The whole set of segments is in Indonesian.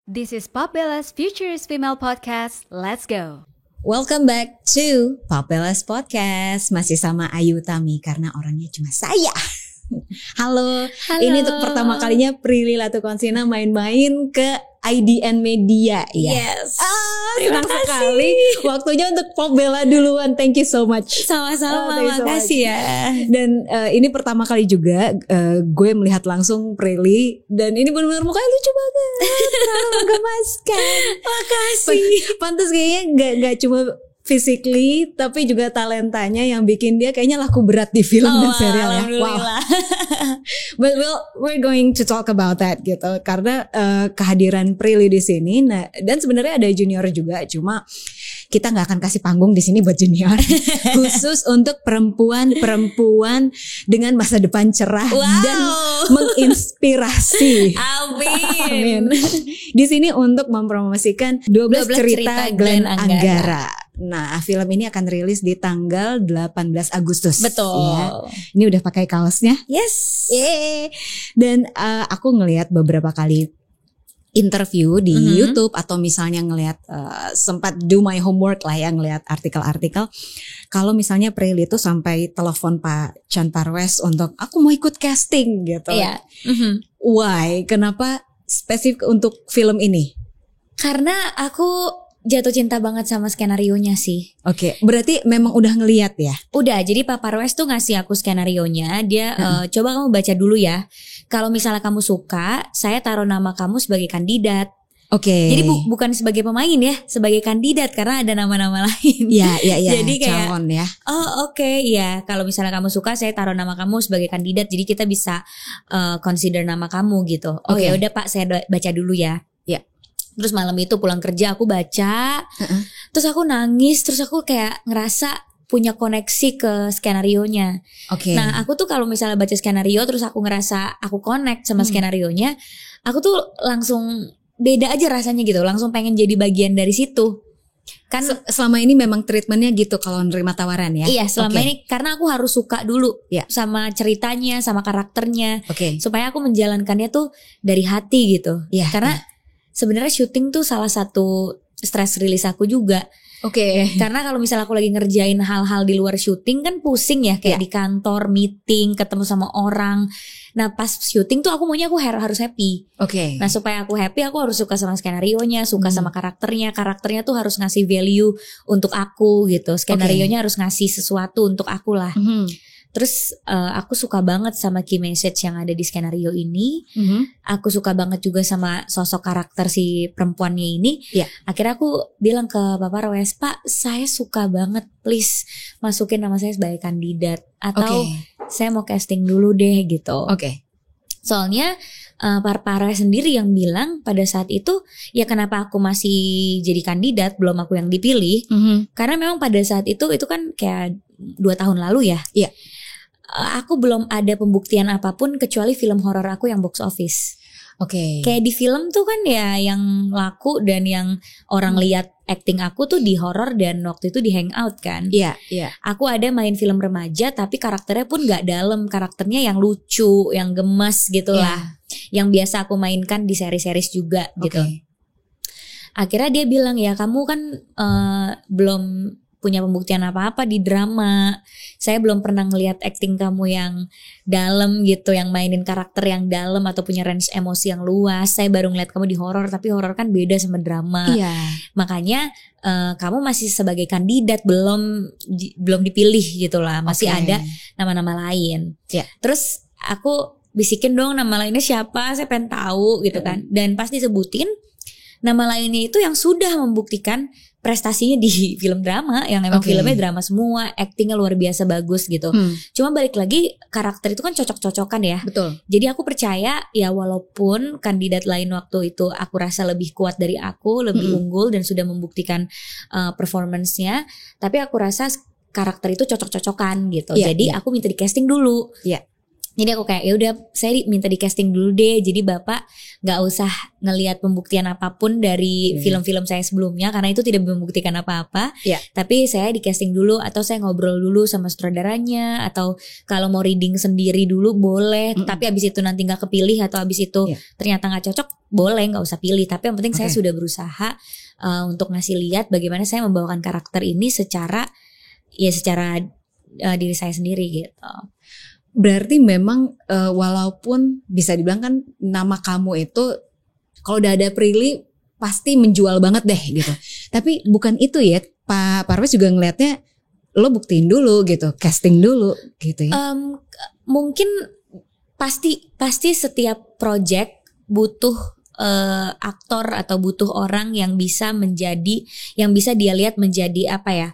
This is Pop Bella's Futures Female Podcast. Let's go. Welcome back to Pop Bella's Podcast. Masih sama Ayu Tami karena orangnya cuma saya. Halo. Ini untuk pertama kalinya Prilly Latukonsina main-main ke IDN Media ya. Yes. Terima kasih. Waktunya untuk Pop Bella duluan. Thank you so much. Sama-sama, makasih ya. Dan ini pertama kali juga gue melihat langsung Prilly dan ini benar-benar mukanya lucu banget. Menggemaskan. Makasih. Pantas kayaknya nggak cuma physically tapi juga talentanya yang bikin dia kayaknya laku berat di film dan serial ya. Wow. But we're going to talk about that gitu karena kehadiran Prilly di sini. Nah, dan sebenarnya ada junior juga, cuma kita nggak akan kasih panggung di sini buat junior. Khusus untuk perempuan dengan masa depan cerah dan menginspirasi. Amin. Di sini untuk mempromosikan 12 cerita Glenn Anggara. Nah, film ini akan rilis di tanggal 18 Agustus. Betul. Ya. Ini udah pakai kaosnya. Yes. Dan aku ngelihat beberapa kali interview di YouTube atau misalnya ngelihat sempat do my homework lah ya, ngelihat artikel-artikel. Kalau misalnya Prilly itu sampai telepon Pak Chan Parwes untuk aku mau ikut casting gitu. Iya. Why? Kenapa spesifik untuk film ini? Karena aku jatuh cinta banget sama skenarionya sih. Oke, berarti memang udah ngelihat ya? Udah, jadi Pak Parwes tuh ngasih aku skenarionya. Dia coba kamu baca dulu ya. Kalau misalnya kamu suka, saya taruh nama kamu sebagai kandidat. Oke. Jadi bukan sebagai pemain ya, sebagai kandidat karena ada nama-nama lain. Iya. Jadi kayak calon ya. Oke, ya. Kalau misalnya kamu suka, saya taruh nama kamu sebagai kandidat. Jadi kita bisa consider nama kamu gitu. Oke, udah Pak, saya baca dulu ya. Ya. Terus malam itu pulang kerja aku baca, terus aku nangis, terus aku kayak ngerasa punya koneksi ke skenarionya. Oke. Nah aku tuh kalau misalnya baca skenario terus aku ngerasa aku connect sama skenarionya, aku tuh langsung beda aja rasanya gitu, langsung pengen jadi bagian dari situ. Kan selama ini memang treatmentnya gitu kalau nerima tawaran ya? Iya selama ini karena aku harus suka dulu sama ceritanya, sama karakternya, supaya aku menjalankannya tuh dari hati gitu. Karena sebenarnya syuting tuh salah satu stress release aku juga. Karena kalau misalnya aku lagi ngerjain hal-hal di luar syuting kan pusing ya, kayak di kantor, meeting, ketemu sama orang. Nah pas syuting tuh aku maunya aku harus happy. Nah supaya aku happy aku harus suka sama skenarionya, suka sama karakternya. Karakternya tuh harus ngasih value untuk aku gitu. Skenarionya harus ngasih sesuatu untuk aku lah. Terus aku suka banget sama key message yang ada di skenario ini. Aku suka banget juga sama sosok karakter si perempuannya ini. Akhirnya aku bilang ke Pak Parwes, Pak saya suka banget, please masukin nama saya sebagai kandidat. Atau saya mau casting dulu deh gitu. Soalnya Pak Parwes sendiri yang bilang pada saat itu, ya kenapa aku masih jadi kandidat, belum aku yang dipilih. Karena memang pada saat itu kan kayak 2 tahun lalu ya. Aku belum ada pembuktian apapun kecuali film horor aku yang box office. Kayak di film tuh kan ya yang laku dan yang orang lihat acting aku tuh di horor dan waktu itu di Hangout kan. Aku ada main film remaja tapi karakternya pun gak dalam, karakternya yang lucu, yang gemas gitu lah. Yang biasa aku mainkan di seri-series juga gitu. Akhirnya dia bilang ya kamu kan belum punya pembuktian apa-apa di drama. Saya belum pernah ngelihat acting kamu yang dalam gitu, yang mainin karakter yang dalam atau punya range emosi yang luas. Saya baru ngeliat kamu di horor, tapi horor kan beda sama drama. Makanya kamu masih sebagai kandidat, belum dipilih gitu lah. Masih ada nama-nama lain. Terus aku bisikin dong nama lainnya siapa, saya pengen tahu gitu kan. Dan pas disebutin nama lainnya itu yang sudah membuktikan prestasinya di film drama, yang emang filmnya drama semua, actingnya luar biasa bagus gitu. Cuma balik lagi karakter itu kan cocok-cocokan ya. Jadi aku percaya ya walaupun kandidat lain waktu itu aku rasa lebih kuat dari aku, lebih unggul dan sudah membuktikan performance-nya, tapi aku rasa karakter itu cocok-cocokan gitu. Jadi aku minta di casting dulu. Jadi aku kayak ya udah saya minta di casting dulu deh. Jadi Bapak nggak usah ngelihat pembuktian apapun dari film-film saya sebelumnya karena itu tidak membuktikan apa-apa. Tapi saya di casting dulu atau saya ngobrol dulu sama sutradaranya atau kalau mau reading sendiri dulu boleh. Tapi abis itu nanti nggak kepilih atau abis itu ternyata nggak cocok boleh nggak usah pilih. Tapi yang penting saya sudah berusaha untuk ngasih lihat bagaimana saya membawakan karakter ini secara diri saya sendiri gitu. Berarti memang walaupun bisa dibilang kan nama kamu itu kalau udah ada Prilly pasti menjual banget deh gitu. Tapi bukan itu ya, Pak Parwes juga ngelihatnya lo buktiin dulu gitu, casting dulu gitu ya. Mungkin pasti setiap project butuh aktor atau butuh orang yang bisa dia lihat menjadi apa ya,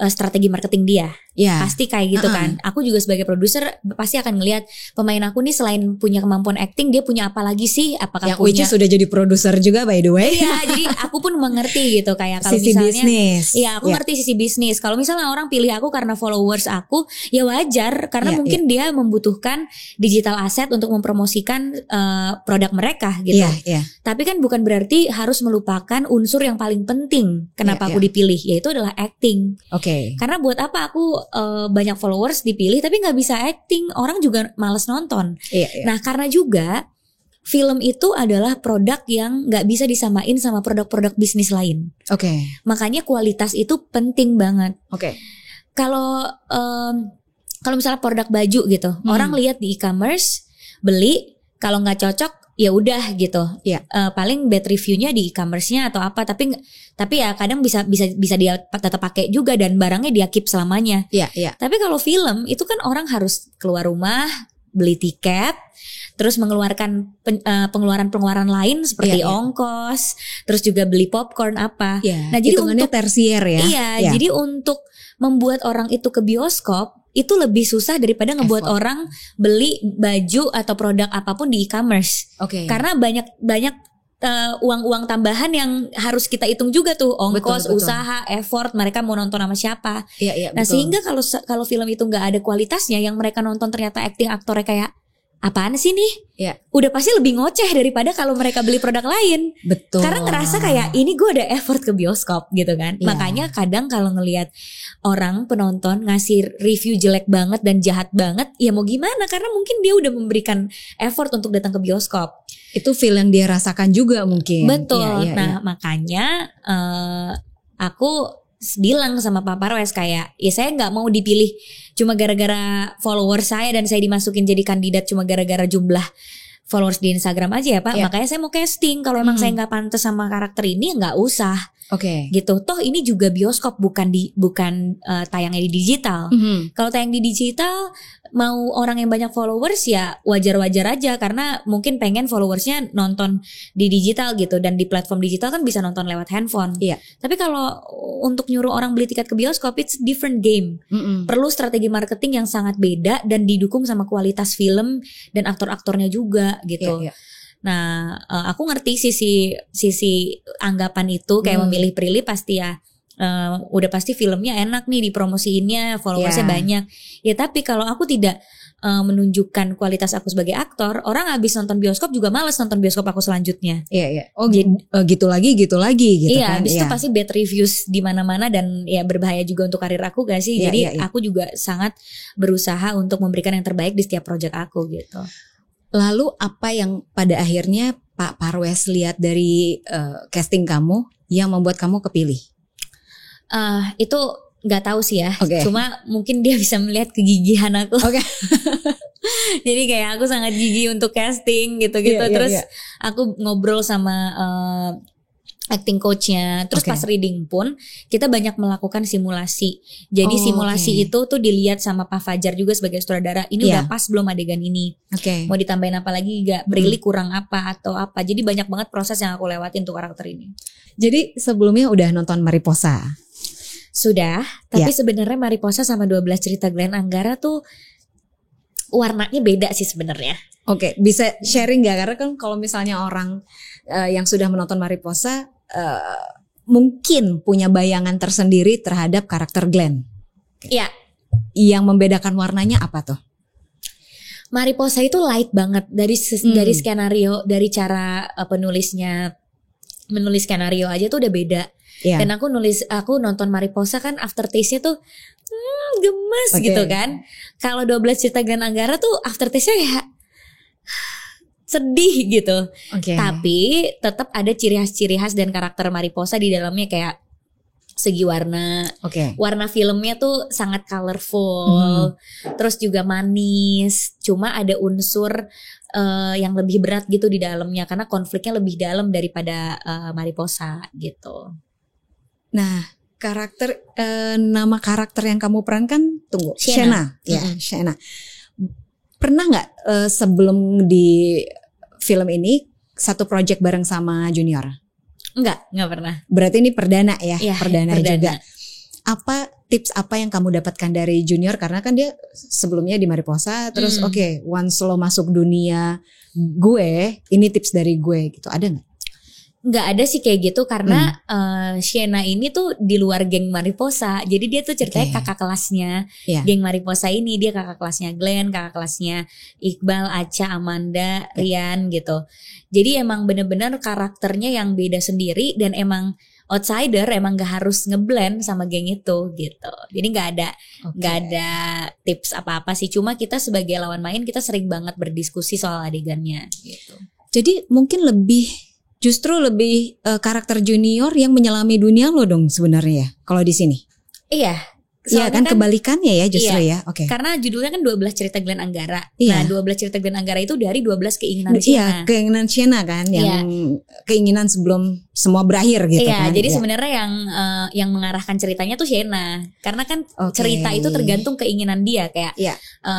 strategi marketing dia. Pasti kayak gitu kan. Aku juga sebagai produser pasti akan ngelihat pemain aku nih selain punya kemampuan acting dia punya apa lagi sih? Apakah yang punya sudah jadi produser juga by the way. Iya, jadi aku pun mengerti gitu kayak kalau sisi misalnya bisnis. Iya, aku ngerti sisi bisnis. Kalau misalnya orang pilih aku karena followers aku, ya wajar karena mungkin dia membutuhkan digital asset untuk mempromosikan produk mereka gitu. Tapi kan bukan berarti harus melupakan unsur yang paling penting kenapa aku dipilih, yaitu adalah acting. Karena buat apa aku banyak followers dipilih tapi nggak bisa acting, orang juga males nonton. Nah karena juga film itu adalah produk yang nggak bisa disamain sama produk-produk bisnis lain. Makanya kualitas itu penting banget. Kalau misalnya produk baju gitu, orang lihat di e-commerce, beli, kalau nggak cocok ya udah gitu. Paling bad reviewnya di e-commerce-nya atau apa, tapi ya kadang bisa dia tetap pakai juga dan barangnya dia keep selamanya. Tapi kalau film itu kan orang harus keluar rumah, beli tiket, terus mengeluarkan pengeluaran lain seperti ongkos, terus juga beli popcorn apa. Nah, jadi hitungannya tersier ya. Jadi untuk membuat orang itu ke bioskop itu lebih susah daripada ngebuat orang beli baju atau produk apapun di e-commerce. Karena banyak uang-uang tambahan yang harus kita hitung juga tuh, ongkos, betul. Usaha, effort, mereka mau nonton sama siapa. Nah, sehingga kalau film itu nggak ada kualitasnya, yang mereka nonton ternyata acting aktornya kayak apaan sih nih? Udah pasti lebih ngoceh daripada kalau mereka beli produk lain. Betul. Karena ngerasa kayak ini gue ada effort ke bioskop gitu kan. Makanya kadang kalau ngelihat orang penonton ngasih review jelek banget dan jahat banget, ya mau gimana? Karena mungkin dia udah memberikan effort untuk datang ke bioskop. Itu feel yang dia rasakan juga mungkin. Betul. Makanya aku bilang sama Pak Parwes kayak, ya saya nggak mau dipilih cuma gara-gara follower saya dan saya dimasukin jadi kandidat cuma gara-gara jumlah followers di Instagram aja ya Pak. Makanya saya mau casting. Kalau emang saya nggak pantas sama karakter ini, ya nggak usah. Gitu. Toh ini juga bioskop, bukan tayangnya di digital. Kalau tayang di digital, mau orang yang banyak followers ya wajar-wajar aja, karena mungkin pengen followersnya nonton di digital gitu, dan di platform digital kan bisa nonton lewat handphone. Tapi kalau untuk nyuruh orang beli tiket ke bioskop, it's different game. Perlu strategi marketing yang sangat beda dan didukung sama kualitas film dan aktor-aktornya juga gitu. Nah, aku ngerti sisi anggapan itu, kayak memilih Prilly pasti ya udah pasti filmnya enak nih dipromosiinnya, followersnya banyak. Ya tapi kalau aku tidak menunjukkan kualitas aku sebagai aktor, orang habis nonton bioskop juga malas nonton bioskop aku selanjutnya. Oh gitu lagi gitu kan. Habis itu pasti bad reviews di mana-mana dan ya berbahaya juga untuk karir aku gak sih? Jadi aku juga sangat berusaha untuk memberikan yang terbaik di setiap project aku gitu. Lalu apa yang pada akhirnya Pak Parwes lihat dari casting kamu yang membuat kamu kepilih? Itu nggak tahu sih ya. Cuma mungkin dia bisa melihat kegigihan aku. Jadi kayak aku sangat gigih untuk casting gitu-gitu. Terus aku ngobrol sama acting coachnya. Terus pas reading pun kita banyak melakukan simulasi. Jadi simulasi itu tuh dilihat sama Pak Fajar juga sebagai sutradara. Ini udah pas belum adegan ini? Mau ditambahin apa lagi gak? Prilly kurang apa atau apa? Jadi banyak banget proses yang aku lewatin untuk karakter ini. Jadi sebelumnya udah nonton Mariposa? Sudah. Tapi sebenarnya Mariposa sama 12 cerita Glenn Anggara tuh warnanya beda sih sebenarnya. Bisa sharing gak? Karena kan kalau misalnya orang yang sudah menonton Mariposa mungkin punya bayangan tersendiri terhadap karakter Glenn. Yang membedakan warnanya apa tuh? Mariposa itu light banget dari skenario, dari cara penulisnya menulis skenario aja tuh udah beda. Dan aku nonton Mariposa kan aftertaste-nya tuh gemes gitu kan. Kalau 12 Cerita Glenn Anggara tuh aftertaste-nya ya sedih gitu. Tapi tetap ada ciri khas dan karakter Mariposa di dalamnya, kayak segi warna. Warna filmnya tuh sangat colorful. Terus juga manis. Cuma ada unsur yang lebih berat gitu di dalamnya karena konfliknya lebih dalam daripada Mariposa gitu. Nah, nama karakter yang kamu perankan, Shena. Shena. Pernah nggak sebelum di film ini satu project bareng sama Junior? Nggak pernah. Berarti ini perdana ya? Perdana juga. Apa tips apa yang kamu dapatkan dari Junior? Karena kan dia sebelumnya di Mariposa, terus once lo masuk dunia gue, ini tips dari gue gitu, ada nggak? Nggak ada sih kayak gitu karena Shena ini tuh di luar geng Mariposa. Jadi dia tuh ceritanya kakak kelasnya geng Mariposa ini. Dia kakak kelasnya Glenn, kakak kelasnya Iqbal, Acha, Amanda, Rian gitu. Jadi emang bener-bener karakternya yang beda sendiri dan emang outsider, emang gak harus ngeblend sama geng itu gitu. Jadi gak ada tips apa-apa sih. Cuma kita sebagai lawan main kita sering banget berdiskusi soal adegannya gitu. Jadi mungkin justru lebih karakter Junior yang menyelami dunia lo dong sebenarnya kalau di sini. Iya. Iya kan kebalikannya ya justru ya. Karena judulnya kan 12 Cerita Glenn Anggara. Nah 12 Cerita Glenn Anggara itu dari 12 keinginan Shena. Iya, keinginan Shena kan yang keinginan sebelum semua berakhir gitu kan. Jadi sebenarnya yang mengarahkan ceritanya tuh Shena. Karena kan cerita itu tergantung keinginan dia, kayak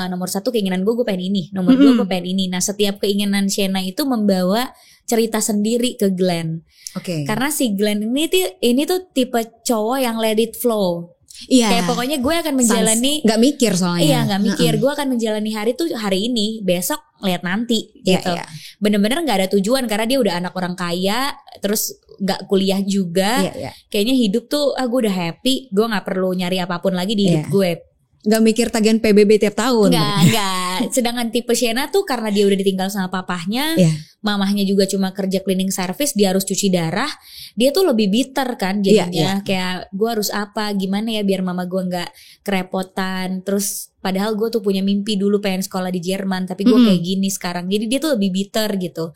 nomor 1 keinginan gue pengen ini, nomor 2 gue pengen ini. Nah setiap keinginan Shena itu membawa cerita sendiri ke Glenn. Karena si Glenn ini tuh tipe cowok yang let it flow. Kayak pokoknya gue akan menjalani, nggak mikir soalnya. Nggak mikir. Gue akan menjalani hari tuh hari ini, besok lihat nanti gitu. Bener-bener nggak ada tujuan karena dia udah anak orang kaya, terus nggak kuliah juga. Kayaknya hidup tuh gue udah happy, gue nggak perlu nyari apapun lagi di hidup gue. Gak mikir tagihan PBB tiap tahun. Enggak. Sedangkan tipe Shena tuh karena dia udah ditinggal sama papahnya, mamahnya juga cuma kerja cleaning service, dia harus cuci darah. Dia tuh lebih bitter kan jadinya. Kayak gue harus apa, gimana ya biar mama gue gak kerepotan. Terus padahal gue tuh punya mimpi dulu pengen sekolah di Jerman, tapi gue kayak gini sekarang. Jadi dia tuh lebih bitter gitu.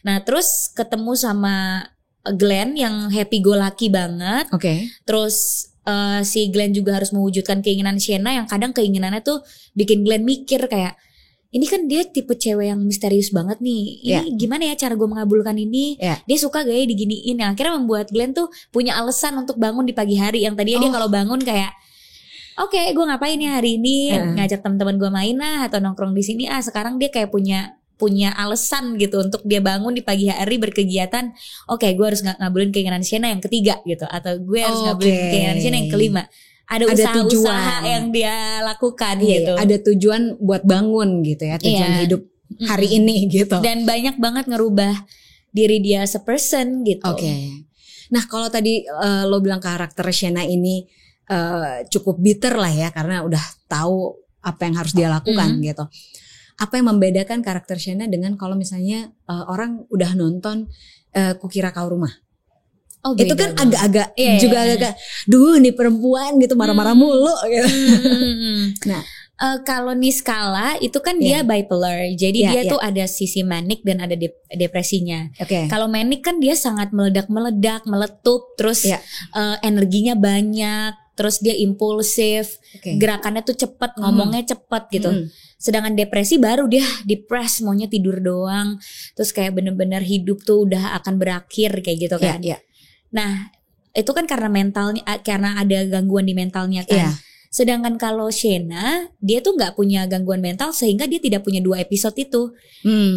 Nah terus ketemu sama Glenn yang happy go lucky banget. Terus si Glenn juga harus mewujudkan keinginan Shena yang kadang keinginannya tuh bikin Glenn mikir kayak, ini kan dia tipe cewek yang misterius banget nih. Ini gimana ya cara gue mengabulkan ini? Dia suka gaya diginiin. Yang akhirnya membuat Glenn tuh punya alasan untuk bangun di pagi hari. Yang tadinya dia kalau bangun kayak, oke, gue ngapain ya hari ini? Ngajak teman-teman gue main atau nongkrong di sini. Sekarang dia kayak punya alasan gitu untuk dia bangun di pagi hari berkegiatan. Gue harus ngabulin keinginan Shena yang ketiga gitu, atau gue harus ngabulin keinginan Shena yang kelima. Ada usaha-usaha yang dia lakukan gitu. Ada tujuan buat bangun gitu ya, tujuan hidup hari ini gitu. Dan banyak banget ngerubah diri dia se-person gitu. Nah kalau tadi lo bilang karakter Shena ini cukup bitter lah ya, karena udah tahu apa yang harus dia lakukan gitu. Apa yang membedakan karakter Shena dengan kalau misalnya orang udah nonton Kukira Kau Rumah? Itu kan agak-agak juga agak duh nih perempuan gitu marah-marah mulu gitu. Nah, kalau Niskala itu kan dia bipolar. Jadi dia tuh ada sisi manic dan ada depresinya. Kalau manic kan dia sangat meledak-meledak, meletup, terus energinya banyak, terus dia impulsif, gerakannya tuh cepet, ngomongnya cepet gitu. Sedangkan depresi baru dia depressed, maunya tidur doang. Terus kayak bener-bener hidup tuh udah akan berakhir kayak gitu kan. Nah itu kan karena mentalnya, karena ada gangguan di mentalnya kan. Sedangkan kalau Shena dia tuh nggak punya gangguan mental sehingga dia tidak punya 2 episode itu.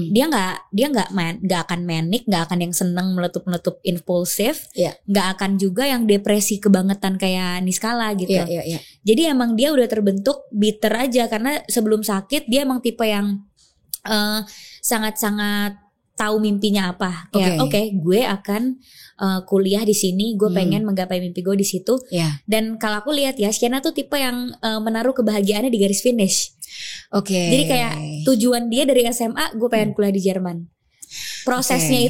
Dia nggak akan manic, nggak akan yang seneng meletup impulsif, nggak akan juga yang depresi kebangetan kayak Niskala gitu. Jadi emang dia udah terbentuk bitter aja karena sebelum sakit dia emang tipe yang sangat-sangat tahu mimpinya apa. Kayak gue akan kuliah di sini, gue pengen menggapai mimpi gue di situ. Dan kalau aku lihat ya, Shena tuh tipe yang menaruh kebahagiaannya di garis finish. Jadi kayak tujuan dia dari SMA gue pengen kuliah di Jerman. Prosesnya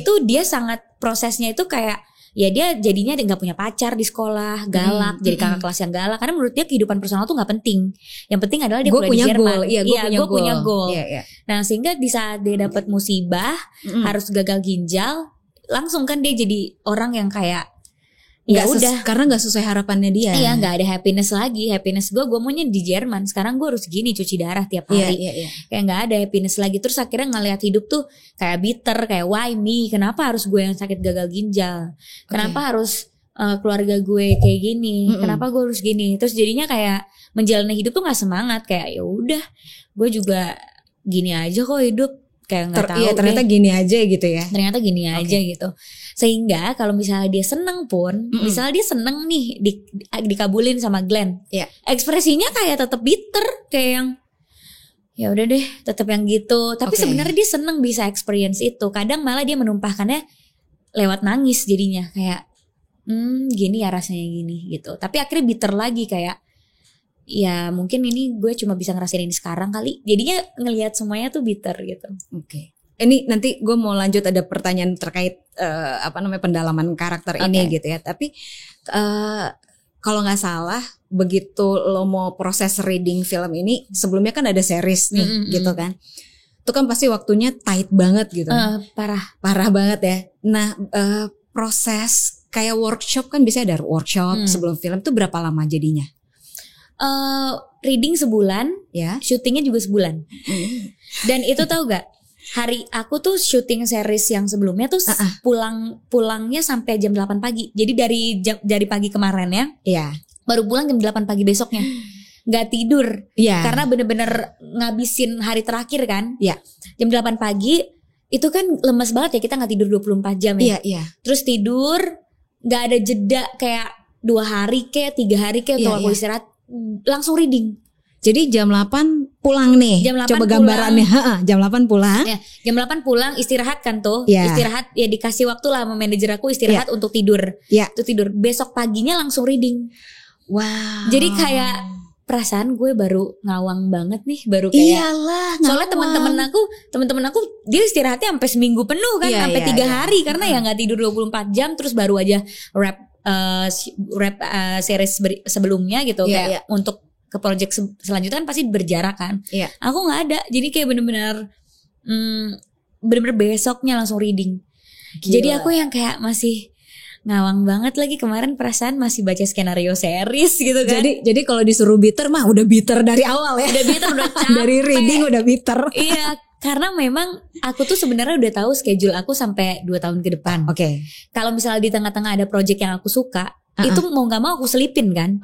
itu kayak ya dia jadinya nggak punya pacar di sekolah, galak, jadi kakak kelas yang galak. Karena menurut dia kehidupan personal tuh nggak penting. Yang penting adalah dia kuliah di Jerman. Gue punya goal. Nah sehingga di saat dia dapat musibah, harus gagal ginjal, langsung kan dia jadi orang yang kayak ya udah karena nggak sesuai harapannya dia. Iya, nggak ada happiness lagi. Happiness gue maunya di Jerman. Sekarang gue harus gini, cuci darah tiap hari. Kayak nggak ada happiness lagi. Terus akhirnya ngelihat hidup tuh kayak bitter, kayak why me? Kenapa harus gue yang sakit gagal ginjal? Kenapa harus keluarga gue kayak gini? Kenapa gue harus gini? Terus jadinya kayak menjalani hidup tuh nggak semangat. Kayak ya udah, gue juga gini aja kok hidup. Kayak nggak tahu. Iya, ternyata gini aja gitu ya. Ternyata gini aja gitu. Sehingga kalau misalnya dia seneng pun, misalnya dia seneng nih dikabulin sama Glenn, ekspresinya kayak tetap bitter, kayak yang ya udah deh, tetap yang gitu. Tapi sebenarnya dia seneng bisa experience itu. Kadang malah dia menumpahkannya lewat nangis jadinya, kayak gini ya rasanya gini gitu. Tapi akhirnya bitter lagi kayak ya mungkin ini gue cuma bisa ngerasain ini sekarang kali. Jadinya ngelihat semuanya tuh bitter gitu. Ini nanti gue mau lanjut, ada pertanyaan terkait pendalaman karakter ini gitu ya. Tapi kalau nggak salah begitu lo mau proses reading film ini, sebelumnya kan ada series nih gitu kan. Itu kan pasti waktunya tight banget gitu. Parah banget ya. Nah proses kayak workshop kan biasanya ada workshop sebelum film tuh berapa lama jadinya? Reading sebulan, syutingnya juga sebulan. Dan itu tahu gak? Hari aku tuh syuting series yang sebelumnya tuh pulangnya sampai jam 8 pagi. Jadi dari pagi kemarin ya, baru pulang jam 8 pagi besoknya. Gak tidur, karena bener-bener ngabisin hari terakhir kan. Jam 8 pagi itu kan lemes banget ya, kita gak tidur 24 jam ya. Terus tidur gak ada jeda kayak 2 hari kayak 3 hari kayak kalau aku istirahat langsung reading. Jadi jam 8 pulang nih. Jam 8 coba gambarannya. Jam 8 pulang. Ya, jam 8 pulang, istirahat kan tuh. Istirahat ya, dikasih waktu lah sama manajer aku istirahat untuk tidur. Untuk tidur. Besok paginya langsung reading. Wow. Jadi kayak perasaan gue baru ngawang banget nih, baru kayak iyalah, soalnya teman-teman aku dia istirahatnya sampai seminggu penuh kan, sampai 3 hari karena ya nggak tidur 24 jam, terus baru aja rap series sebelumnya gitu kayak untuk ke project selanjutnya kan pasti berjarak kan. Aku nggak ada, jadi kayak bener-bener besoknya langsung reading. Gila. Jadi aku yang kayak masih ngawang banget lagi, kemarin perasaan masih baca skenario series gitu kan. Jadi kalau disuruh bitter mah udah bitter dari awal ya. Udah bitter, udah capek. Dari reading udah bitter. Iya, karena memang aku tuh sebenarnya udah tahu schedule aku sampai 2 tahun ke depan. Kalau misalnya di tengah-tengah ada project yang aku suka, itu mau gak mau aku selipin kan.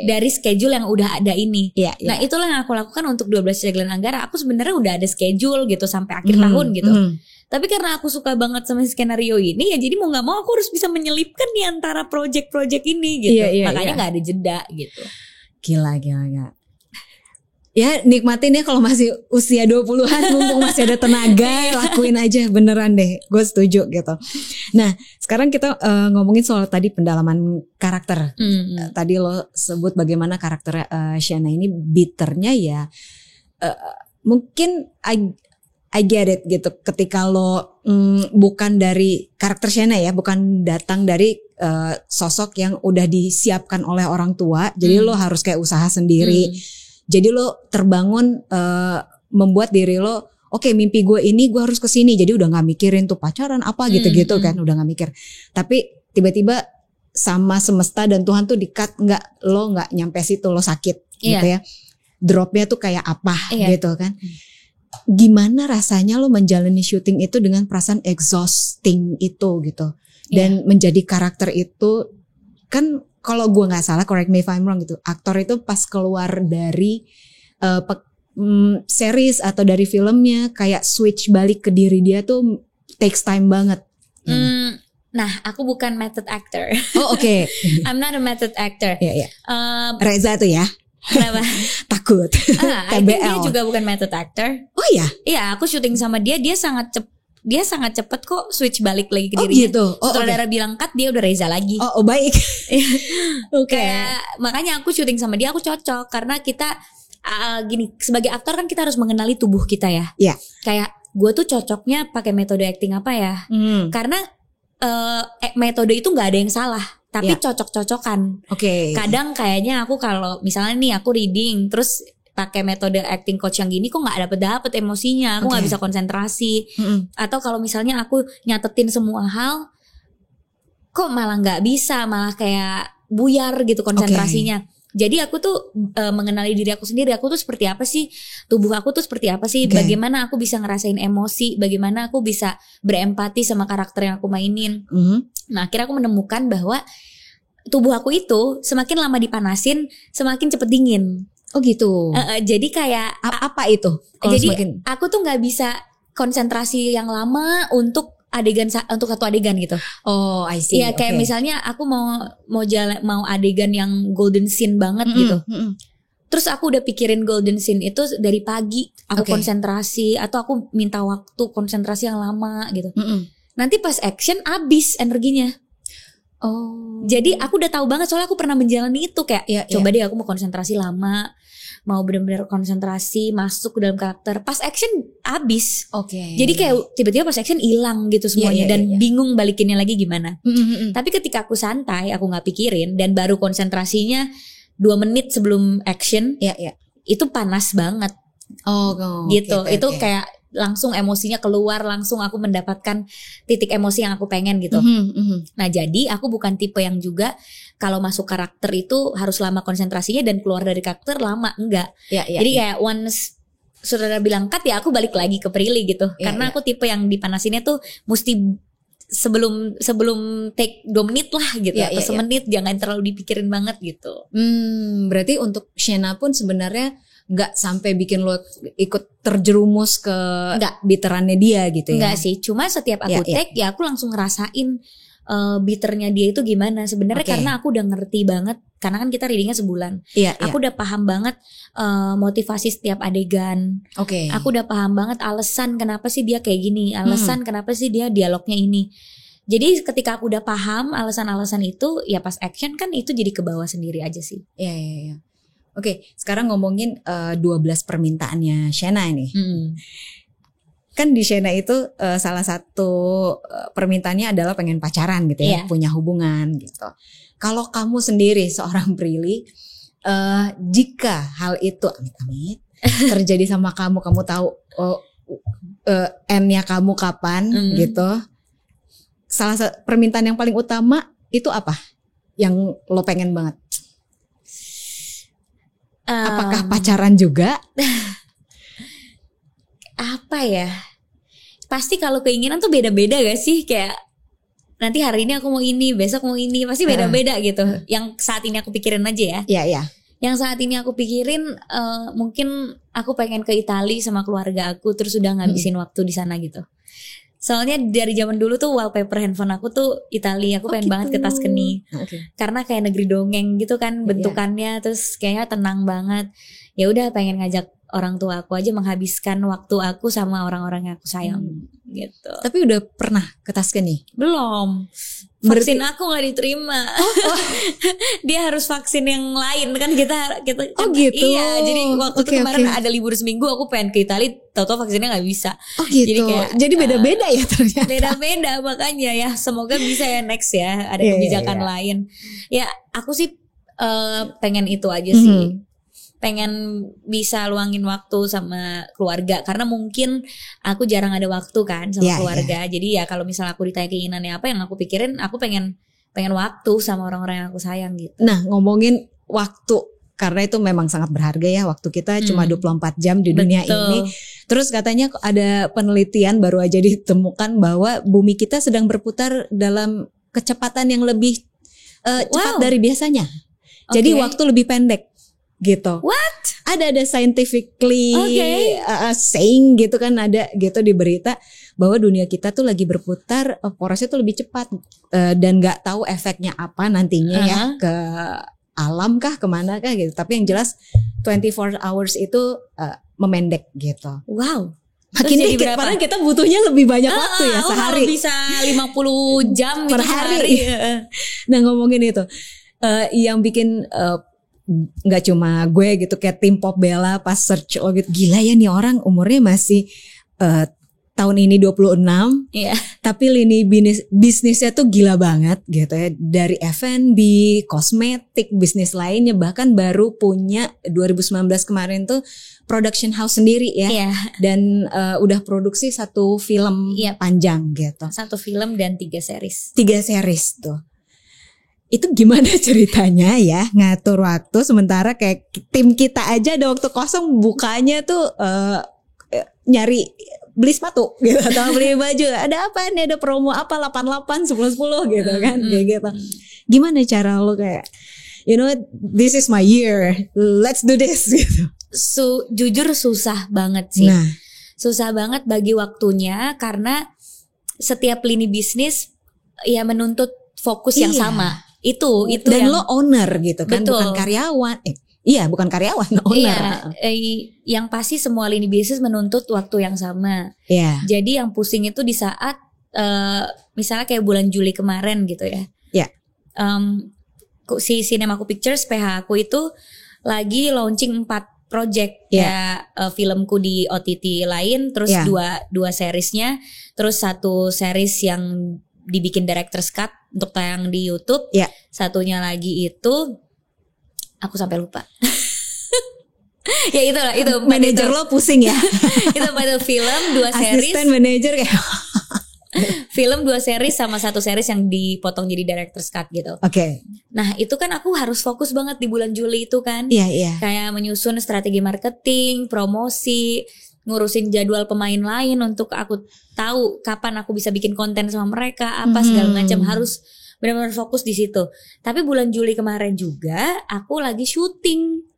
Dari schedule yang udah ada ini. Nah itulah yang aku lakukan untuk 12 Jalan Anggara. Aku sebenarnya udah ada schedule gitu sampai akhir tahun gitu. Tapi karena aku suka banget sama skenario ini, ya jadi mau gak mau aku harus bisa menyelipkan di antara project-project ini gitu. Makanya gak ada jeda gitu. Gila. Ya nikmatin ya kalau masih usia 20-an, mumpung masih ada tenaga, lakuin aja beneran deh. Gue setuju gitu. Nah sekarang kita ngomongin soal tadi pendalaman karakter. Tadi lo sebut bagaimana karakter Shanna ini bitternya ya. Mungkin I get it gitu. Ketika lo bukan dari karakter Shanna ya, bukan datang dari sosok yang udah disiapkan oleh orang tua. Jadi lo harus kayak usaha sendiri. Jadi lo terbangun membuat diri lo, oke, mimpi gue ini gue harus kesini. Jadi udah gak mikirin tuh pacaran apa gitu-gitu kan, udah gak mikir. Tapi tiba-tiba sama semesta dan Tuhan tuh di-cut, lo gak nyampe situ, lo sakit gitu ya. Dropnya tuh kayak apa gitu kan. Gimana rasanya lo menjalani syuting itu dengan perasaan exhausting itu gitu. Dan menjadi karakter itu kan, kalau gue nggak salah, correct me if I'm wrong gitu, aktor itu pas keluar dari series atau dari filmnya kayak switch balik ke diri dia tuh takes time banget. Nah, aku bukan method actor. Oke. I'm not a method actor. Reza tuh ya. Kenapa? Takut. I think dia juga bukan method actor. Oh ya? Iya, aku syuting sama dia sangat cepet kok switch balik lagi ke dirinya. Gitu. Sutradara bilang cut, dia udah Reza lagi. Baik. Kayak makanya aku syuting sama dia aku cocok karena kita gini, sebagai aktor kan kita harus mengenali tubuh kita ya. Iya. Kayak gue tuh cocoknya pakai metode acting apa ya? Karena metode itu nggak ada yang salah, tapi cocok-cocokan. Kadang kayaknya aku kalau misalnya nih aku reading terus pakai metode acting coach yang gini kok nggak dapet emosinya, aku nggak bisa konsentrasi. Atau kalau misalnya aku nyatetin semua hal, kok malah nggak bisa, malah kayak buyar gitu konsentrasinya. Jadi aku tuh mengenali diri aku sendiri, aku tuh seperti apa sih, tubuh aku tuh seperti apa sih, bagaimana aku bisa ngerasain emosi, bagaimana aku bisa berempati sama karakter yang aku mainin. Nah akhirnya aku menemukan bahwa tubuh aku itu semakin lama dipanasin semakin cepet dingin. Oh gitu. Jadi kayak apa itu? Jadi aku tuh nggak bisa konsentrasi yang lama untuk satu adegan gitu. Oh, I see. Iya, kayak misalnya aku mau adegan yang golden scene banget gitu. Terus aku udah pikirin golden scene itu dari pagi, aku konsentrasi atau aku minta waktu konsentrasi yang lama gitu. Nanti pas action abis energinya. Oh. Jadi aku udah tahu banget soalnya aku pernah menjalani itu kayak coba deh aku mau konsentrasi lama, mau benar-benar konsentrasi masuk ke dalam karakter. Pas action abis. Jadi kayak tiba-tiba pas action hilang gitu semuanya dan bingung balikinnya lagi gimana. Tapi ketika aku santai, aku nggak pikirin dan baru konsentrasinya 2 menit sebelum action, itu panas banget. Gitu. Itu kayak langsung emosinya keluar, langsung aku mendapatkan titik emosi yang aku pengen gitu. Nah jadi aku bukan tipe yang juga kalau masuk karakter itu harus lama konsentrasinya dan keluar dari karakter lama, enggak. Jadi kayak once saudara bilang cut ya aku balik lagi ke Prilly gitu. Karena aku tipe yang dipanasinnya tuh mesti sebelum take 2 menit lah gitu, atau semenit, jangan terlalu dipikirin banget gitu. Berarti untuk Shena pun sebenarnya nggak sampai bikin lo ikut terjerumus ke bitterannya dia gitu ya? Enggak sih, cuma setiap aku take ya aku langsung ngerasain bitternya dia itu gimana sebenarnya. Karena aku udah ngerti banget, karena kan kita readingnya sebulan. Aku udah paham banget motivasi setiap adegan. Aku udah paham banget alasan kenapa sih dia kayak gini, alasan kenapa sih dia dialognya ini. Jadi ketika aku udah paham alasan-alasan itu, ya pas action kan itu jadi ke bawah sendiri aja sih. Iya. Sekarang ngomongin 12 permintaannya Shena ini. Kan di Shena itu salah satu permintaannya adalah pengen pacaran gitu ya, punya hubungan gitu. Kalau kamu sendiri seorang Prilly, jika hal itu amit-amit terjadi sama kamu tahu end-nya kamu kapan gitu. Salah satu permintaan yang paling utama itu apa? Yang lo pengen banget? Apakah pacaran juga? Apa ya? Pasti kalau keinginan tuh beda-beda gak sih? Kayak nanti hari ini aku mau ini, besok mau ini, pasti beda-beda gitu. Yang saat ini aku pikirin aja ya. Iya. Yang saat ini aku pikirin mungkin aku pengen ke Italia sama keluarga aku, terus udah ngabisin waktu di sana gitu. Soalnya dari zaman dulu tuh wallpaper handphone aku tuh Italia, aku pengen banget ke Tuscany. Karena kayak negeri dongeng gitu kan bentukannya, terus kayaknya tenang banget. Ya udah pengen ngajak orang tua aku aja menghabiskan waktu aku sama orang-orang yang aku sayang gitu. Tapi udah pernah ke Tuscany? Belum. Vaksin aku gak diterima. Dia harus vaksin yang lain kan kita Oh gitu. Iya, jadi waktu itu kemarin ada libur seminggu aku pengen ke Italia, tahu-tahu vaksinnya gak bisa. Oh gitu. Jadi beda-beda ya ternyata. Beda-beda, makanya ya semoga bisa ya next ya ada kebijakan lain. Ya aku sih pengen itu aja sih. Pengen bisa luangin waktu sama keluarga, karena mungkin aku jarang ada waktu kan sama keluarga. Jadi ya kalau misalnya aku ditanya keinginannya apa, yang aku pikirin aku pengen waktu sama orang-orang yang aku sayang gitu. Nah ngomongin waktu, karena itu memang sangat berharga ya, waktu kita cuma 24 jam di dunia ini. Terus katanya ada penelitian baru aja ditemukan bahwa bumi kita sedang berputar dalam kecepatan yang lebih cepat dari biasanya. Jadi waktu lebih pendek gitu. What? Ada scientifically saying gitu kan, ada gitu di berita bahwa dunia kita tuh lagi berputar, porosnya tuh lebih cepat dan nggak tahu efeknya apa nantinya ya, ke alam kah, kemana kah gitu. Tapi yang jelas 24 hours itu memendek gitu. Wow. Makin dikit, padahal kita butuhnya lebih banyak waktu ya sehari. Bisa 50 jam per hari. Nah ngomongin itu, yang bikin nggak cuma gue gitu, kayak tim Pop Bella pas search lo gitu, gila ya nih orang umurnya masih tahun ini 26, tapi lini bisnisnya tuh gila banget gitu ya, dari F&B, kosmetik, bisnis lainnya, bahkan baru punya 2019 kemarin tuh production house sendiri ya, dan udah produksi 1 film panjang gitu. 1 film dan 3 series. 3 series tuh. Itu gimana ceritanya ya ngatur waktu, sementara kayak tim kita aja ada waktu kosong bukanya tuh nyari beli sepatu gitu atau beli baju, ada apa nih, ada promo apa 88 10 gitu kan, kayak gitu. Gimana cara lo kayak this is my year, let's do this gitu. Jujur susah banget sih. Susah banget bagi waktunya karena setiap lini bisnis ya menuntut fokus yang sama. Itu dan yang, lo owner gitu kan, betul. Bukan karyawan. Bukan karyawan, owner. Yang pasti semua lini bisnis menuntut waktu yang sama. Jadi yang pusing itu di saat misalnya kayak bulan Juli kemarin gitu ya. Si Cinemaku Pictures PH aku itu lagi launching 4 project filmku di OTT lain, terus dua seriesnya, terus 1 series yang dibikin director's cut untuk tayang di YouTube. Satunya lagi itu aku sampai lupa. Ya itu manajer lo pusing ya. Itu pada film 2 series. Asisten manajer kayak film 2 series sama 1 series yang dipotong jadi director's cut gitu. Nah itu kan aku harus fokus banget di bulan Juli itu kan. Kayak menyusun strategi marketing, promosi, ngurusin jadwal pemain lain untuk aku tahu kapan aku bisa bikin konten sama mereka, apa segala macam, harus benar-benar fokus di situ. Tapi bulan Juli kemarin juga aku lagi syuting.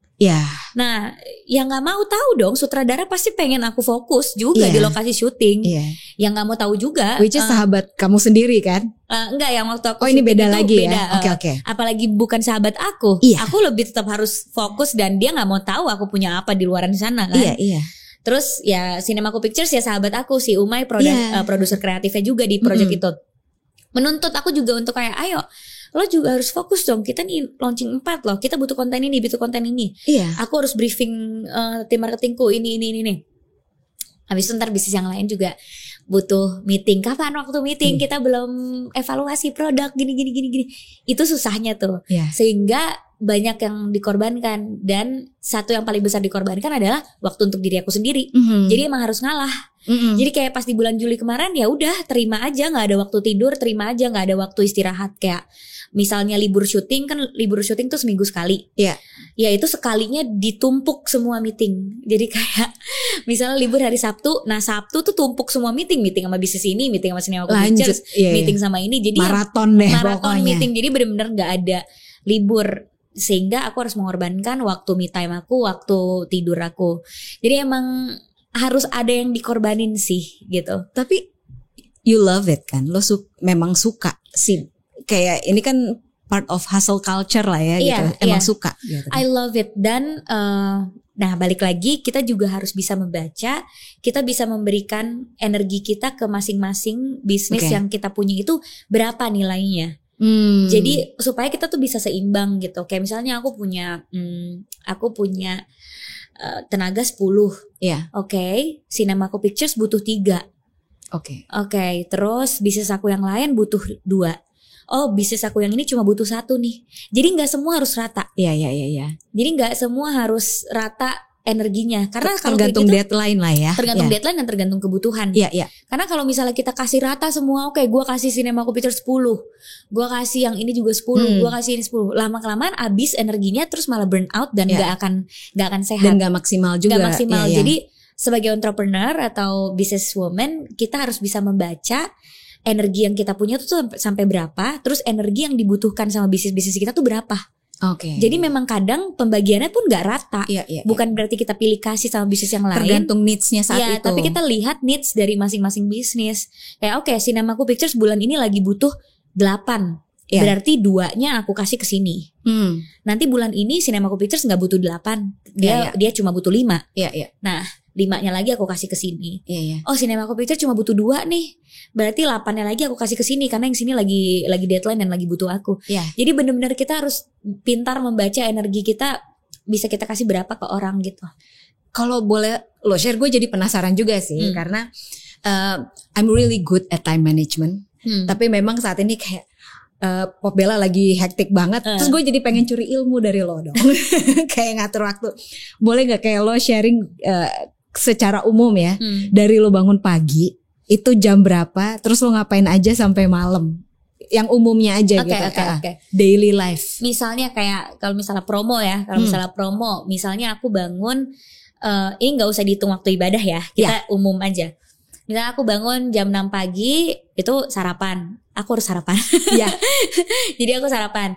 Nah, yang nggak mau tahu dong, sutradara pasti pengen aku fokus juga di lokasi syuting. Yang nggak mau tahu juga. Which is sahabat kamu sendiri kan? Enggak, yang waktu aku ini beda lagi beda. Ya. Oke. Apalagi bukan sahabat aku. Aku lebih tetap harus fokus dan dia nggak mau tahu aku punya apa di luaran sana kan. Terus ya Cinemaku Pictures ya sahabat aku, si Umay produser kreatifnya juga di project itu. Menuntut aku juga untuk kayak ayo lo juga harus fokus dong, kita nih launching 4 loh, kita butuh konten ini, aku harus briefing tim marketingku ini. Habis itu ntar bisnis yang lain juga butuh meeting, kapan waktu meeting, kita belum evaluasi produk gini. Itu susahnya tuh. Sehingga banyak yang dikorbankan, dan satu yang paling besar dikorbankan adalah waktu untuk diri aku sendiri. Jadi emang harus ngalah. Jadi kayak pas di bulan Juli kemarin ya udah terima aja, nggak ada waktu tidur, terima aja nggak ada waktu istirahat. Kayak misalnya libur syuting tuh seminggu sekali. Ya itu sekalinya ditumpuk semua meeting. Jadi kayak misalnya libur hari Sabtu, nah Sabtu tuh tumpuk semua meeting sama bisnis ini, meeting sama Cinemaku Pictures, meeting sama ini. Jadi maraton meeting. Jadi benar-benar nggak ada libur, sehingga aku harus mengorbankan waktu me time aku, waktu tidur aku. Jadi emang harus ada yang dikorbanin sih gitu. Tapi you love it kan, lo memang suka sih. Kayak ini kan part of hustle culture lah ya gitu. Emang suka gitu. I love it. Dan nah balik lagi, kita juga harus bisa membaca, kita bisa memberikan energi kita ke masing-masing bisnis yang kita punya itu berapa nilainya. Jadi supaya kita tuh bisa seimbang gitu. Kayak misalnya aku punya tenaga 10. Cinemaku Pictures butuh 3. Terus bisnis aku yang lain butuh 2. Bisnis aku yang ini cuma butuh 1 nih. Jadi gak semua harus rata. Jadi gak semua harus rata energinya. Karena kalau tergantung deadline lah ya. Tergantung deadline dan tergantung kebutuhan. Karena kalau misalnya kita kasih rata semua, gue kasih Cinemaku Pictures 10, gue kasih yang ini juga 10, gue kasih ini 10. Lama-kelamaan abis energinya, terus malah burn out dan gak akan sehat. Dan gak maksimal juga. Gak maksimal. Jadi sebagai entrepreneur atau businesswoman, kita harus bisa membaca energi yang kita punya tuh sampai berapa, terus energi yang dibutuhkan sama bisnis-bisnis kita tuh berapa. Jadi memang kadang pembagiannya pun gak rata. Bukan berarti kita pilih kasih sama bisnis yang lain. Tergantung needs-nya saat itu. Tapi kita lihat needs dari masing-masing bisnis. Kayak Cinemaku Pictures bulan ini lagi butuh 8. Berarti 2-nya aku kasih ke sini. Nanti bulan ini Cinemaku Pictures gak butuh 8. Dia cuma butuh 5. Nah 5-nya lagi aku kasih ke sini. Iya. Oh, Cinemaco Picture cuma butuh 2 nih. Berarti 8-nya lagi aku kasih ke sini karena yang sini lagi deadline dan lagi butuh aku. Iya. Jadi benar-benar kita harus pintar membaca energi kita, bisa kita kasih berapa ke orang gitu. Kalau boleh lo share, gue jadi penasaran juga sih karena I'm really good at time management. Tapi memang saat ini kayak Popbella lagi hektik banget. Terus gue jadi pengen curi ilmu dari lo dong. Kayak ngatur waktu. Boleh gak kayak lo sharing secara umum ya, dari lo bangun pagi itu jam berapa, terus lo ngapain aja sampai malam, yang umumnya aja gitu. Okay. Daily life. Misalnya kayak kalau misalnya promo ya, misalnya aku bangun, ini nggak usah dihitung waktu ibadah ya, kita umum aja. Misalnya aku bangun jam 6 pagi, itu sarapan. Aku harus sarapan. Ya. Jadi aku sarapan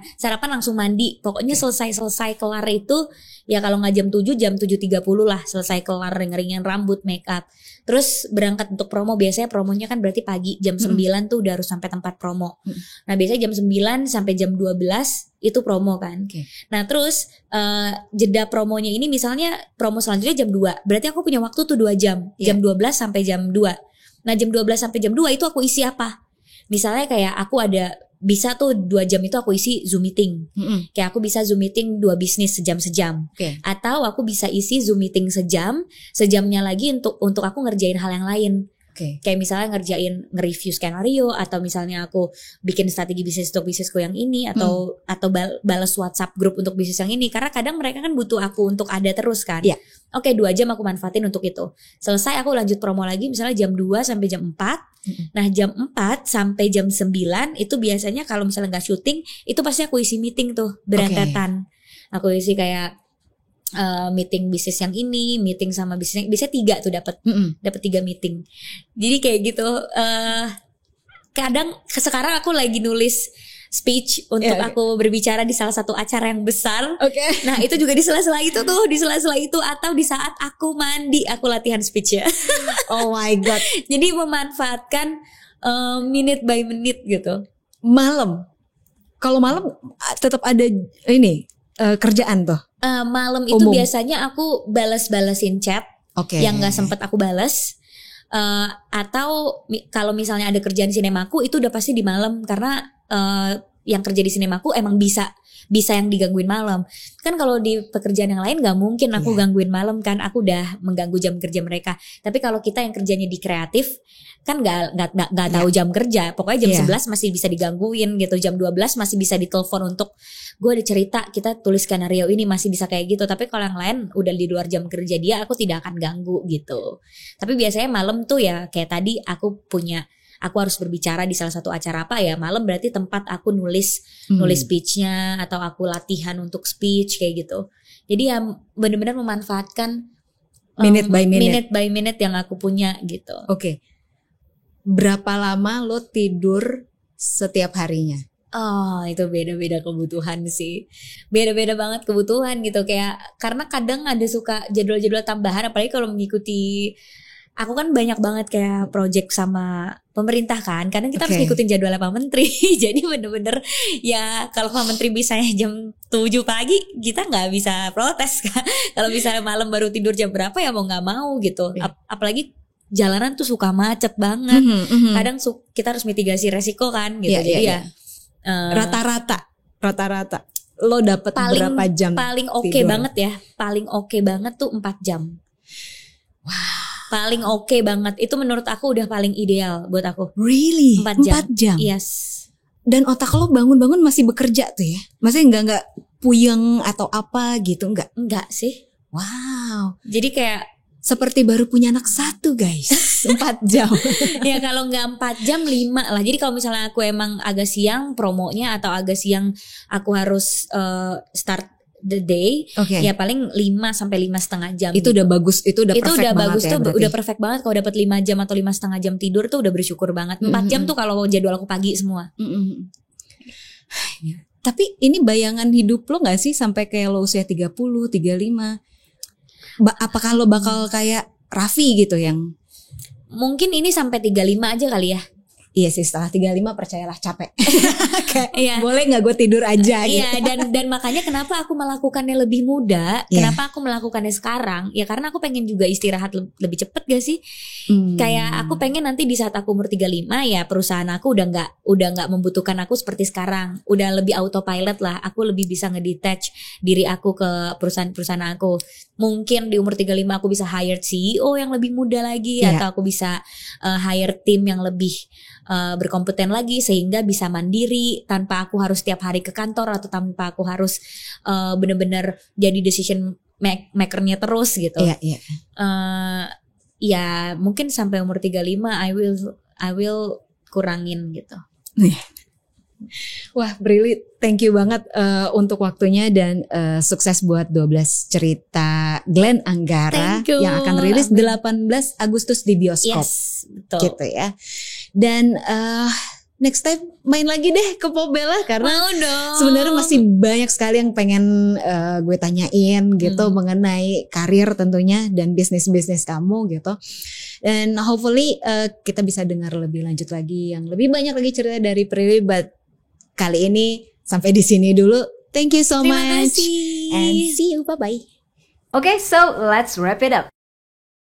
langsung mandi. Pokoknya selesai kelar itu ya kalau nggak jam 7:30 lah selesai kelar, ringin rambut, make up. Terus berangkat untuk promo, biasanya promonya kan berarti pagi jam 9 tuh udah harus sampai tempat promo. Nah, biasanya jam 9 sampai jam 12 itu promo kan. Nah, terus jeda promonya ini misalnya promo selanjutnya jam 2. Berarti aku punya waktu tuh 2 jam. Jam 12 sampai jam 2. Nah, jam 12 sampai jam 2 itu aku isi apa? Misalnya kayak aku ada bisa tuh 2 jam itu aku isi Zoom meeting. Kayak aku bisa Zoom meeting 2 bisnis sejam. Atau aku bisa isi Zoom meeting sejamnya lagi untuk aku ngerjain hal yang lain. Kayak misalnya nge-review skenario, atau misalnya aku bikin strategi bisnis untuk bisnisku yang ini, atau balas WhatsApp grup untuk bisnis yang ini, karena kadang mereka kan butuh aku untuk ada terus kan. Oke, 2 jam aku manfaatin untuk itu. Selesai aku lanjut promo lagi misalnya jam 2 sampai jam 4. Nah, jam 4 sampai jam 9 itu biasanya kalau misalnya gak syuting, itu pasti aku isi meeting tuh berentetan. Aku isi kayak meeting bisnis yang ini, meeting sama bisnis yang bisa 3 tuh dapat 3 meeting. Jadi kayak gitu. Kadang sekarang aku lagi nulis speech untuk aku berbicara di salah satu acara yang besar. Nah, itu juga di sela-sela itu atau di saat aku mandi aku latihan speech ya. Oh my god. Jadi memanfaatkan minute by minute gitu. Malam. Kalau malam tetap ada ini kerjaan tuh. Malam itu biasanya aku balas-balasin chat yang nggak sempet aku balas. Atau kalau misalnya ada kerjaan Cinemaco itu udah pasti di malam, karena yang kerja di Cinemaco emang bisa yang digangguin malam. Kan kalau di pekerjaan yang lain gak mungkin aku gangguin malam kan, aku udah mengganggu jam kerja mereka. Tapi kalau kita yang kerjanya di kreatif kan gak tahu jam kerja. Pokoknya jam 11 masih bisa digangguin gitu, jam 12 masih bisa ditelepon untuk gue ada cerita, kita tulis skenario ini, masih bisa kayak gitu. Tapi kalau yang lain udah di luar jam kerja dia, aku tidak akan ganggu gitu. Tapi biasanya malam tuh ya kayak tadi aku harus berbicara di salah satu acara apa ya, malam berarti tempat aku nulis speechnya, atau aku latihan untuk speech kayak gitu. Jadi ya benar-benar memanfaatkan minute by minute yang aku punya gitu. Berapa lama lo tidur setiap harinya? Oh, itu beda-beda kebutuhan sih. Beda-beda banget kebutuhan gitu, kayak karena kadang ada suka jadwal-jadwal tambahan, apalagi kalau mengikuti. Aku kan banyak banget kayak project sama pemerintah kan, karena kita harus ngikutin jadwal Pak Menteri. Jadi bener-bener ya kalau Pak Menteri bisanya jam 7 pagi, kita gak bisa protes kan. Kalau misalnya malam baru tidur jam berapa ya mau gak mau gitu. Apalagi jalanan tuh suka macet banget. Kadang kita harus mitigasi resiko kan gitu. Jadi rata-rata lo dapet berapa jam? Paling oke banget ya. Paling oke banget tuh 4 jam. Wow. Paling oke banget. Itu menurut aku udah paling ideal buat aku. Really? 4 jam? Yes. Dan otak lo bangun-bangun masih bekerja tuh ya? Maksudnya enggak puyeng atau apa gitu? Enggak sih. Wow. Jadi kayak seperti baru punya anak 1 guys. 4 jam. Ya kalau enggak 4 jam 5 lah. Jadi kalau misalnya aku emang agak siang promonya, atau agak siang aku harus start the day, ya paling 5 sampai 5,5 jam. Itu gitu. Udah bagus, itu udah perfect banget. Itu udah bagus tuh, udah perfect banget. Kalau dapat 5 jam atau 5,5 jam tidur tuh udah bersyukur banget. 4 jam tuh kalau jadwal aku pagi semua. Tapi ini bayangan hidup lo gak sih sampai kayak lo usia 30, 35? Apakah lo bakal kayak Raffi gitu yang? Mungkin ini sampai 35 aja kali ya. Iya sih, setelah 35 percayalah capek. Kayak boleh nggak gue tidur aja gitu. Iya, dan makanya kenapa aku melakukannya lebih muda, kenapa aku melakukannya sekarang? Ya karena aku pengen juga istirahat lebih cepet gak sih? Kayak aku pengen nanti di saat aku umur 35 ya perusahaan aku udah nggak membutuhkan aku seperti sekarang. Udah lebih autopilot lah. Aku lebih bisa ngedetach diri aku ke perusahaan aku. Mungkin di umur 35 aku bisa hire CEO yang lebih muda lagi, atau aku bisa hire tim yang lebih berkompeten lagi sehingga bisa mandiri tanpa aku harus tiap hari ke kantor, atau tanpa aku harus benar-benar jadi decision makernya terus gitu. Ya mungkin sampai umur 35 I will kurangin gitu. Wah, Brili, thank you banget untuk waktunya dan sukses buat 12 cerita Glenn Anggara yang akan rilis 18 Agustus di bioskop. Yes, betul. Gitu ya. Dan next time main lagi deh ke Pobela karena sebenarnya masih banyak sekali yang pengen gue tanyain gitu mengenai karir tentunya dan bisnis kamu gitu. Dan hopefully kita bisa dengar lebih lanjut lagi yang lebih banyak lagi cerita dari Prilly. But kali ini sampai di sini dulu. Thank you so much. Terima kasih. And see you. Bye bye. Okay, so let's wrap it up.